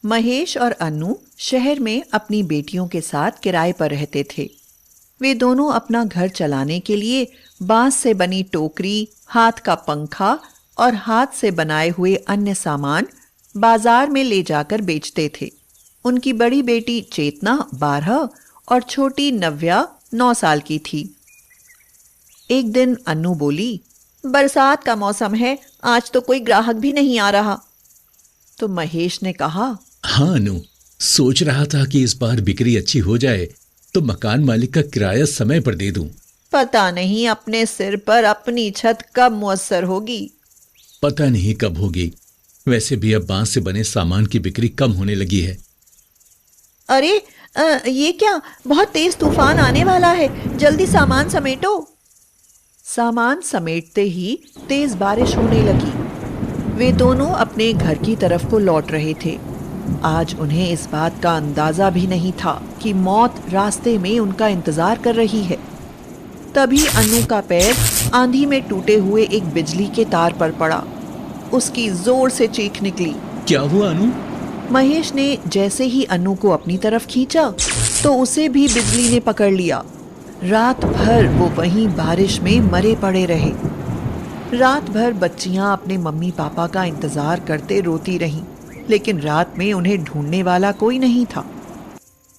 महेश और अन्नू शहर में अपनी बेटियों के साथ किराए पर रहते थे। वे दोनों अपना घर चलाने के लिए बांस से बनी टोकरी, हाथ का पंखा और हाथ से बनाए हुए अन्य सामान बाजार में ले जाकर बेचते थे। उनकी बड़ी बेटी चेतना 12 और छोटी नव्या 9 साल की थी। एक दिन अन्नू बोली, बरसात का मौसम है, आज तो कोई ग्राहक भी नहीं आ रहा। तो महेश ने कहा, हाँ अनु, सोच रहा था कि इस बार बिक्री अच्छी हो जाए तो मकान मालिक का किराया समय पर दे दूं। पता नहीं अपने सिर पर अपनी छत कब मुयस्सर होगी। पता नहीं कब होगी। वैसे भी अब बांस से बने सामान की बिक्री कम होने लगी है। अरे ये क्या, बहुत तेज तूफान आने वाला है, जल्दी सामान समेटो। सामान समेटते ही तेज बारिश होने लगी। वे दोनों अपने घर की तरफ को लौट रहे थे। आज उन्हें इस बात का अंदाजा भी नहीं था कि मौत रास्ते में उनका इंतजार कर रही है। तभी अन्नू का पैर आंधी में टूटे हुए एक बिजली के तार पर पड़ा। उसकी जोर से चीख निकली। क्या हुआ अनु? महेश ने जैसे ही अन्नू को अपनी तरफ खींचा तो उसे भी बिजली ने पकड़ लिया। रात भर वो वहीं बारिश में मरे पड़े रहे। रात भर बच्चियां अपने मम्मी पापा का इंतजार करते रोती रहीं, लेकिन रात में उन्हें ढूंढने वाला कोई नहीं था।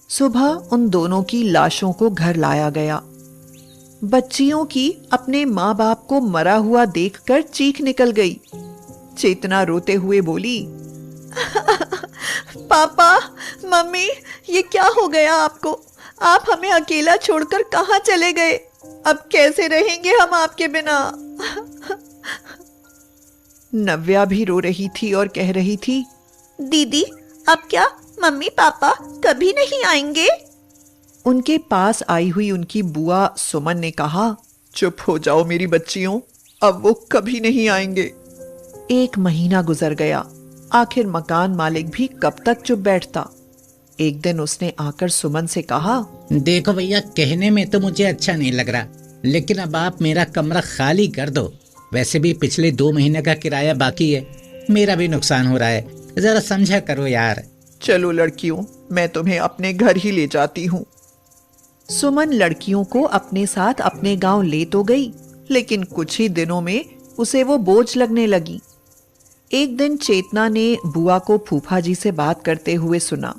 सुबह उन दोनों की लाशों को घर लाया गया। बच्चियों की अपने माँ बाप को मरा हुआ देखकर चीख निकल गई। चेतना रोते हुए बोली, पापा, मम्मी, ये क्या हो गया आपको? आप हमें अकेला छोड़कर कहाँ चले गए? अब कैसे रहेंगे हम आपके बिना? नव्या भी रो रही थी और कह रही थी, दीदी, अब क्या मम्मी पापा कभी नहीं आएंगे? उनके पास आई हुई उनकी बुआ सुमन ने कहा, चुप हो जाओ मेरी बच्चियों, अब वो कभी नहीं आएंगे। 1 महीना गुजर गया। आखिर मकान मालिक भी कब तक चुप बैठता। एक दिन उसने आकर सुमन से कहा, देखो भैया, कहने में तो मुझे अच्छा नहीं लग रहा, लेकिन अब आप मेरा कमरा खाली कर दो। वैसे भी पिछले 2 महीने का किराया बाकी है, मेरा भी नुकसान हो रहा है, जरा समझा करो यार। चलो लड़कियों, मैं तुम्हें अपने घर ही ले जाती हूँ। सुमन लड़कियों को अपने साथ अपने गांव ले तो गई, लेकिन कुछ ही दिनों में उसे वो बोझ लगने लगी। एक दिन चेतना ने बुआ को फूफा जी से बात करते हुए सुना।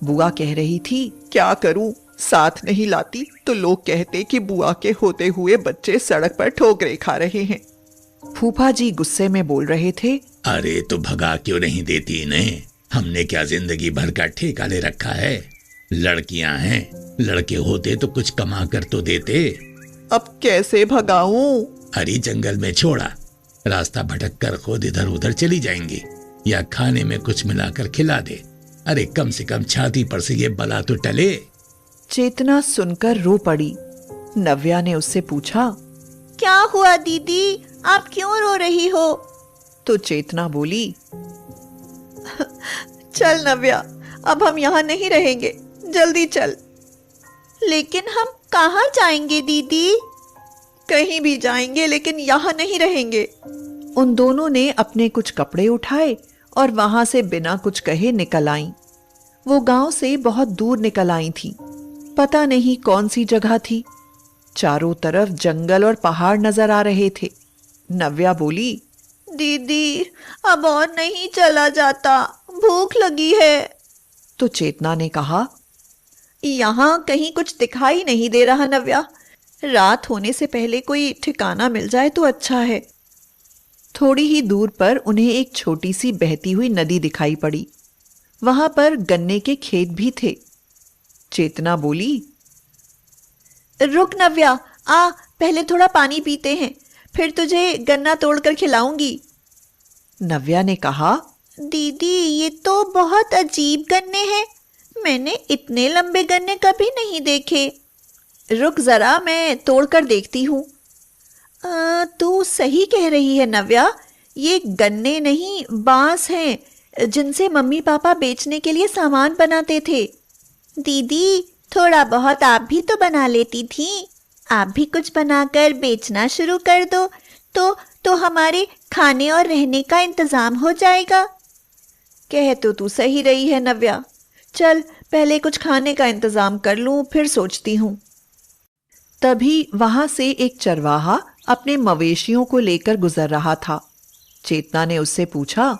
बुआ कह रही थी, क्या करूं, साथ नहीं लाती तो लोग कहते कि बुआ के होते हुए बच्चे सड़क पर ठोकरे खा रहे हैं। फूफा जी गुस्से में बोल रहे थे, अरे तो भगा क्यों नहीं देती इन्हें? हमने क्या जिंदगी भर का ठेका ले रखा है? लड़कियां हैं, लड़के होते तो कुछ कमा कर तो देते। अब कैसे भगाऊं? हरी जंगल में छोड़ा, रास्ता भटक कर खुद इधर उधर चली जाएंगी, या खाने में कुछ मिलाकर खिला दे। अरे कम से कम छाती पर से ये बला तो टले। चेतना सुनकर रो पड़ी। नव्या ने उससे पूछा, क्या हुआ दीदी, आप क्यों रो रही हो? तो चेतना बोली, चल नव्या, अब हम यहाँ नहीं रहेंगे, जल्दी चल। लेकिन हम कहाँ जाएंगे दीदी? कहीं भी जाएंगे, लेकिन यहाँ नहीं रहेंगे। उन दोनों ने अपने कुछ कपड़े उठाए और वहां से बिना कुछ कहे निकल आईं। वो गांव से बहुत दूर निकल आई थी। पता नहीं कौन सी जगह थी। चारों तरफ जंगल और पहाड़ नजर आ रहे थे। नव्या बोली, दीदी, अब और नहीं चला जाता, भूख लगी है। तो चेतना ने कहा, यहाँ कहीं कुछ दिखाई नहीं दे रहा नव्या, रात होने से पहले कोई ठिकाना मिल जाए तो अच्छा है। थोड़ी ही दूर पर उन्हें एक छोटी सी बहती हुई नदी दिखाई पड़ी। वहां पर गन्ने के खेत भी थे। चेतना बोली, रुक नव्या, आ पहले थोड़ा पानी पीते हैं, फिर तुझे गन्ना तोड़कर खिलाऊंगी। नव्या ने कहा, दीदी, ये तो बहुत अजीब गन्ने हैं, मैंने इतने लंबे गन्ने कभी नहीं देखे। रुक जरा, मैं तोड़कर देखती हूँ। तू सही कह रही है नव्या, ये गन्ने नहीं बांस हैं, जिनसे मम्मी पापा बेचने के लिए सामान बनाते थे। दीदी, थोड़ा बहुत आप भी तो बना लेती थी, आप भी कुछ बनाकर बेचना शुरू कर दो तो हमारे खाने और रहने का इंतजाम हो जाएगा। कह तो तू सही रही है नव्या। चल पहले कुछ खाने का इंतजाम कर लूं, फिर सोचती हूं। तभी वहां से एक चरवाहा अपने मवेशियों को लेकर गुजर रहा था। चेतना ने उससे पूछा,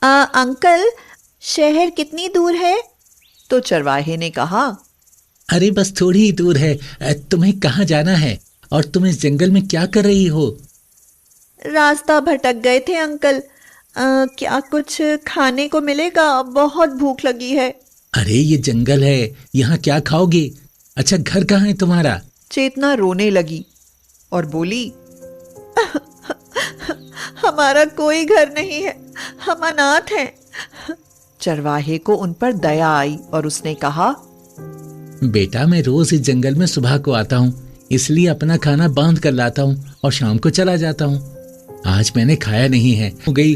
अंकल शहर कितनी दूर है? तो चरवाहे ने कहा, अरे बस थोड़ी ही दूर है। तुम्हें कहाँ जाना है और तुम इस जंगल में क्या कर रही हो? रास्ता भटक गए थे अंकल। क्या कुछ खाने को मिलेगा? बहुत भूख लगी है। अरे ये जंगल है, यहाँ क्या खाओगे? अच्छा घर कहाँ है तुम्हारा? चेतना रोने लगी और बोली, हमारा कोई घर नहीं है, हम अनाथ हैं। चरवाहे को उन पर दया आई और उसने कहा, बेटा मैं रोज इस जंगल में सुबह को आता हूँ, इसलिए अपना खाना बांध कर लाता हूँ और शाम को चला जाता हूँ। आज मैंने खाया नहीं है। हो गई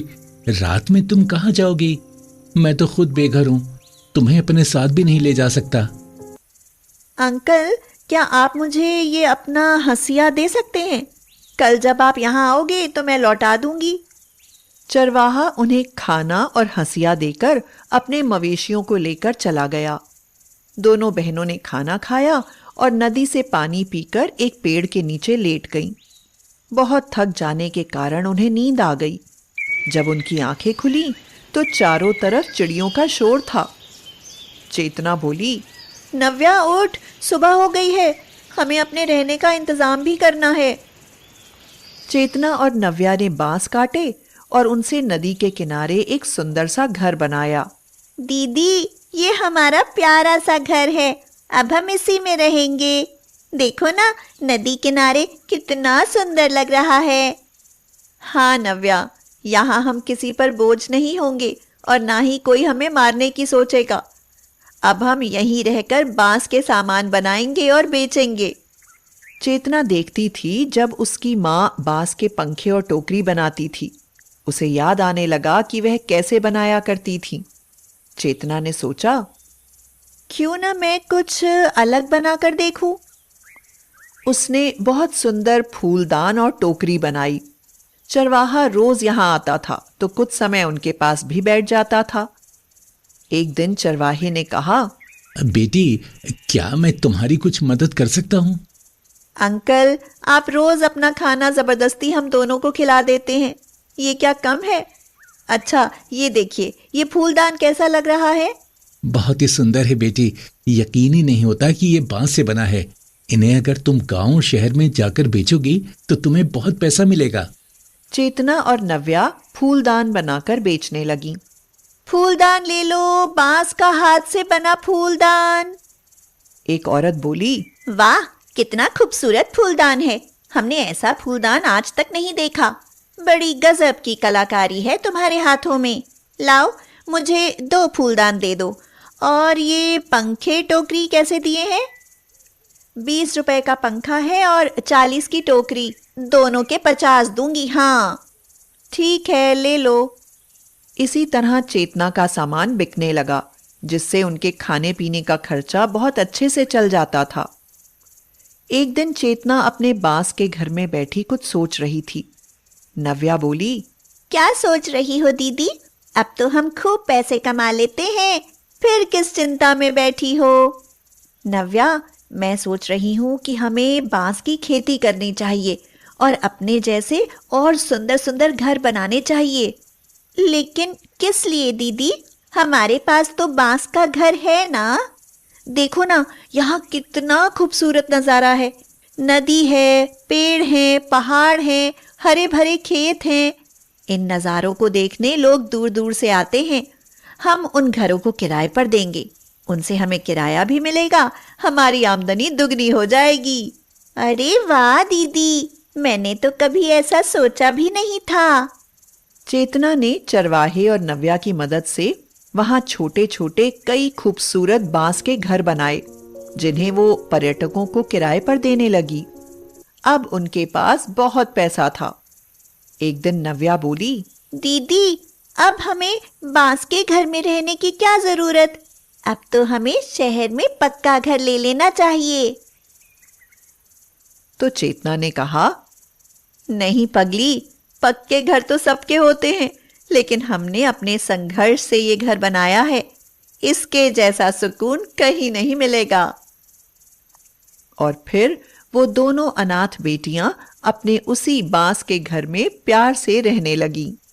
रात में तुम कहाँ जाओगी? मैं तो खुद बेघर हूँ, तुम्हें अपने साथ भी नहीं ले जा सकता। अंकल क्या आप मुझे ये अपना हंसिया दे सकते हैं? कल जब आप यहाँ आओगे तो मैं लौटा दूंगी। चरवाहा उन्हें खाना और हंसिया देकर अपने मवेशियों को लेकर चला गया। दोनों बहनों ने खाना खाया और नदी से पानी पीकर एक पेड़ के नीचे लेट गईं। बहुत थक जाने के कारण उन्हें नींद आ गई। जब उनकी आंखें खुली तो चारों तरफ चिड़ियों का शोर था। चेतना बोली, नव्या उठ, सुबह हो गई है, हमें अपने रहने का इंतजाम भी करना है। चेतना और नव्या ने बांस काटे और उनसे नदी के किनारे एक सुंदर सा घर बनाया। दीदी ये हमारा प्यारा सा घर है, अब हम इसी में रहेंगे। देखो ना नदी किनारे कितना सुंदर लग रहा है। हाँ नव्या, यहाँ हम किसी पर बोझ नहीं होंगे और ना ही कोई हमें मारने की सोचेगा। अब हम यहीं रहकर बांस के सामान बनाएंगे और बेचेंगे। चेतना देखती थी जब उसकी माँ बांस के पंखे और टोकरी बनाती थी। उसे याद आने लगा कि वह कैसे बनाया करती थी। चेतना ने सोचा, क्यों ना मैं कुछ अलग बनाकर देखूं। उसने बहुत सुंदर फूलदान और टोकरी बनाई। चरवाहा रोज यहाँ आता था तो कुछ समय उनके पास भी बैठ जाता था। एक दिन चरवाहे ने कहा, बेटी क्या मैं तुम्हारी कुछ मदद कर सकता हूँ? अंकल आप रोज अपना खाना जबरदस्ती हम दोनों को खिला देते हैं, ये क्या कम है? अच्छा ये देखिए, ये फूलदान कैसा लग रहा है? बहुत ही सुंदर है बेटी, यकीन ही नहीं होता कि ये बांस से बना है। इन्हें अगर तुम गांव शहर में जाकर बेचोगी तो तुम्हें बहुत पैसा मिलेगा। चेतना और नव्या फूलदान बनाकर बेचने लगी। फूलदान ले लो, बांस का हाथ से बना फूलदान। एक औरत बोली, वाह कितना खूबसूरत फूलदान है, हमने ऐसा फूलदान आज तक नहीं देखा। बड़ी गजब की कलाकारी है तुम्हारे हाथों में। लाओ मुझे 2 फूलदान दे दो। और ये पंखे टोकरी कैसे दिए हैं? 20 रुपए का पंखा है और 40 की टोकरी, दोनों के 50 दूंगी। हाँ ठीक है ले लो। इसी तरह चेतना का सामान बिकने लगा, जिससे उनके खाने पीने का खर्चा बहुत अच्छे से चल जाता था। एक दिन चेतना अपने बांस के घर में बैठी कुछ सोच रही थी। नव्या बोली, क्या सोच रही हो दीदी? अब तो हम खूब पैसे कमा लेते हैं, फिर किस चिंता में बैठी हो? नव्या मैं सोच रही हूँ कि हमें बांस की खेती करनी चाहिए और अपने जैसे और सुंदर सुंदर घर बनाने चाहिए। लेकिन किस लिए दीदी? हमारे पास तो बांस का घर है ना। देखो ना यहाँ कितना खूबसूरत नज़ारा है। नदी है, पेड़ हैं, पहाड़ हैं, हरे भरे खेत हैं। इन नज़ारों को देखने लोग दूर दूर से आते हैं। हम उन घरों को किराए पर देंगे, उनसे हमें किराया भी मिलेगा, हमारी आमदनी दुगनी हो जाएगी। अरे वाह दीदी, मैंने तो कभी ऐसा सोचा भी नहीं था। चेतना ने चरवाहे और नव्या की मदद से वहां छोटे छोटे कई खूबसूरत बांस के घर बनाए, जिन्हें वो पर्यटकों को किराए पर देने लगी। अब उनके पास बहुत पैसा था। एक दिन नव्या बोली, दीदी अब हमें बांस के घर में रहने की क्या जरूरत, अब तो हमें शहर में पक्का घर ले लेना चाहिए। तो चेतना ने कहा, नहीं पगली, पक्के घर तो सबके होते हैं, लेकिन हमने अपने संघर्ष से ये घर बनाया है। इसके जैसा सुकून कहीं नहीं मिलेगा। और फिर वो दोनों अनाथ बेटियां अपने उसी बांस के घर में प्यार से रहने लगीं।